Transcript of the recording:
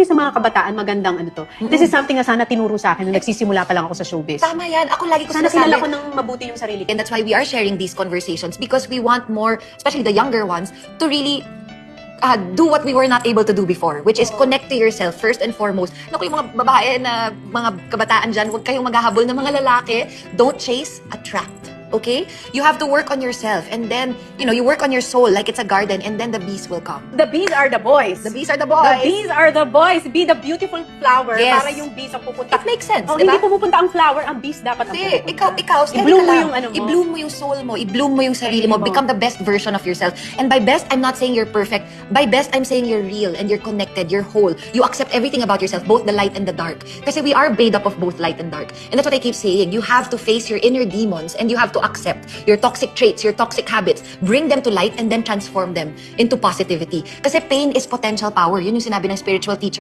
yung sa mga kabataan, magandang ano to. This is something na sana tinuro sa akin nung nagsisimula pa lang ako sa showbiz. Tama yan. Ako lagi ko Sana kilala sinasabi. ko ng mabuti yung sarili ko. And that's why we are sharing these conversations because we want more, especially the younger ones, to really do what we were not able to do before, which is connect to yourself first and foremost. Naku, yung mga babae na mga kabataan dyan, huwag kayong maghahabol ng mga lalaki. Don't chase, attract. Okay? You have to work on yourself and then, you work on your soul like it's a garden and then the bees will come. The bees are the boys. The bees are the The boys. bees are the boys. Be the beautiful flower Yes. para yung bees ang pupunta. It makes sense, Oh, di ba? hindi pumupunta ang flower, ang bees dapat ang Hindi, pupunta. ikaw, steady I-bloom ka mo lang. yung ano mo. I-bloom mo yung soul mo. I-bloom mo yung sarili mo. Sarili mo. Become the best version of yourself. And by best, I'm not saying you're perfect. By best, I'm saying you're real and you're connected, you're whole. You accept everything about yourself, both the light and the dark. Kasi we are made up of both light and dark. And that's what I keep saying. You have to face your inner demons and you have to accept your toxic traits, your toxic habits, bring them to light and then transform them into positivity. Kasi pain is potential power. Yun yung sinabi ng spiritual teacher.